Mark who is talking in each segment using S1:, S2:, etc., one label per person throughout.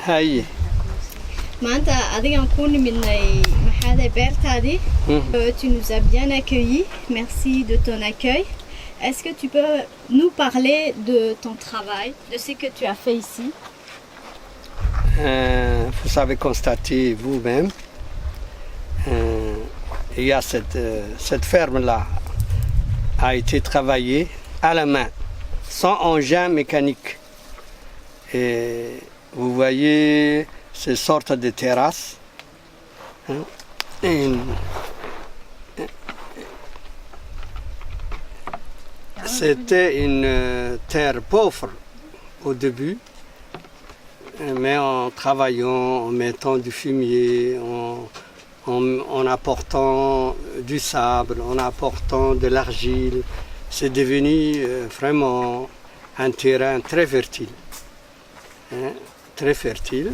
S1: haye
S2: maanta adigan ku nimidnay maxaaday beertaadii. Tu nous as bien accueillis. Merci de ton accueil. Est-ce que tu peux nous parler de ton travail, de ce que tu as fait ici?
S1: Vous avez constaté vous-même, il y a cette ferme-là a été travaillée à la main, sans engin mécanique. Et vous voyez ces sortes de terrasses. C'était une terre pauvre au début, mais en travaillant, en mettant du fumier, en apportant du sable, en apportant de l'argile, c'est devenu vraiment un terrain très fertile. Très fertile.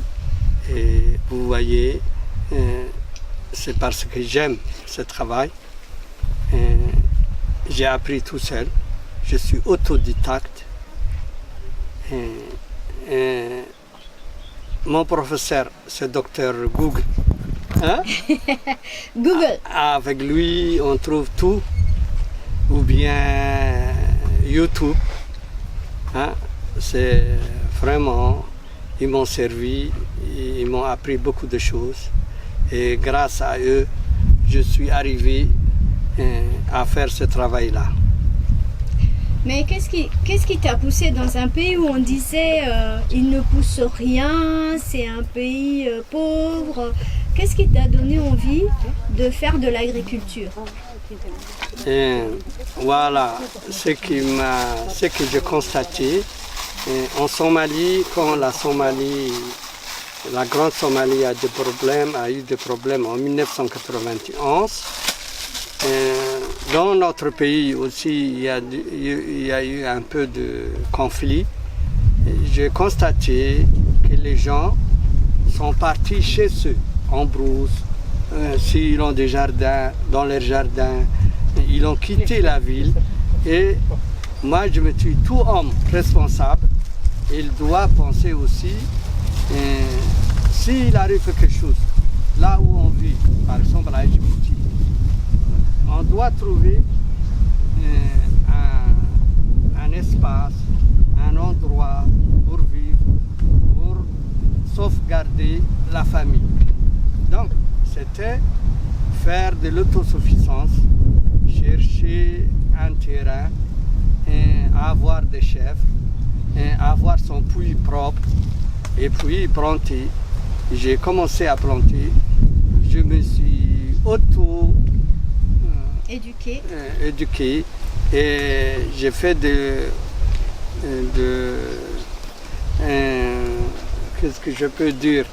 S1: Et vous voyez, c'est parce que j'aime ce travail. J'ai appris tout seul. Je suis autodidacte. Mon professeur, c'est docteur Google. Hein?
S2: Google.
S1: Avec lui, on trouve tout. Ou bien YouTube. Hein? C'est vraiment, ils m'ont servi, ils m'ont appris beaucoup de choses. Et grâce à eux, je suis arrivé à faire ce travail-là.
S2: Mais qu'est-ce qui t'a poussé dans un pays où on disait il ne pousse rien, c'est un pays pauvre? Qu'est-ce qui t'a donné envie de faire de l'agriculture?
S1: Voilà ce que j'ai constaté. En Somalie, quand la grande Somalie a eu des problèmes en 1991, dans notre pays aussi, il y a eu un peu de conflit. J'ai constaté que les gens sont partis chez eux, en brousse, s'ils ont des jardins, dans leurs jardins, ils ont quitté la ville. Et moi, je me suis tout homme responsable. Il doit penser aussi, s'il arrive quelque chose, là où on vit, par exemple à Djibouti, on doit trouver un espace, un endroit pour vivre, pour sauvegarder la famille. Donc, c'était faire de l'autosuffisance, chercher un terrain, avoir des chèvres, avoir son puits propre, et puis planter. J'ai commencé à planter, je me suis éduqué et j'ai fait qu'est-ce que je peux dire,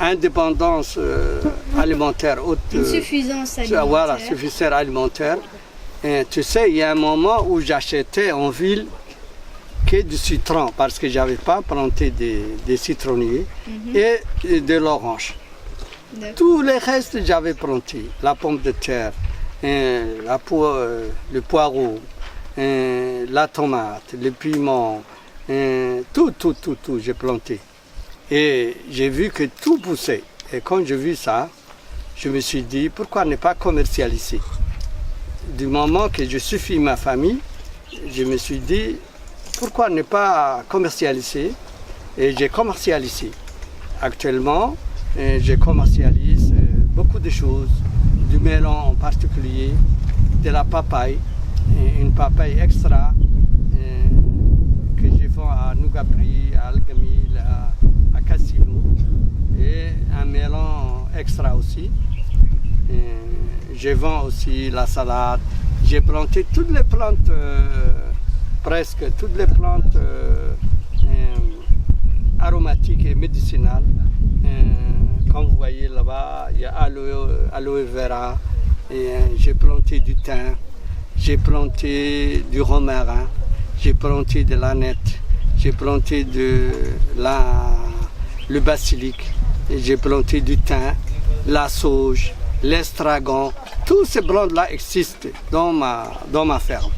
S1: indépendance alimentaire.
S2: Une suffisance alimentaire.
S1: Voilà, suffisance alimentaire. Et tu sais, il y a un moment où j'achetais en ville que du citron parce que je n'avais pas planté des citronniers et de l'orange. Tous les restes, j'avais planté. La pomme de terre, le poireau, la tomate, le piment, tout, j'ai planté. Et j'ai vu que tout poussait. Et quand j'ai vu ça, je me suis dit, pourquoi ne pas commercialiser? Du moment que je suffis ma famille, je me suis dit, pourquoi ne pas commercialiser? Et j'ai commercialisé. Actuellement, je commercialise beaucoup de choses, du melon en particulier, de la papaye, une papaye extra que je vends à Nougapri, à Algamil, à Cassino, et un melon extra aussi. Je vends aussi la salade. J'ai planté toutes les plantes, presque toutes les plantes aromatiques et médicinales. Comme vous voyez là-bas, il y a aloe vera. J'ai planté du thym, j'ai planté du romarin, j'ai planté de l'aneth, j'ai planté le basilic, j'ai planté du thym, la sauge, l'estragon. Tous ces plantes-là existent dans ma ferme.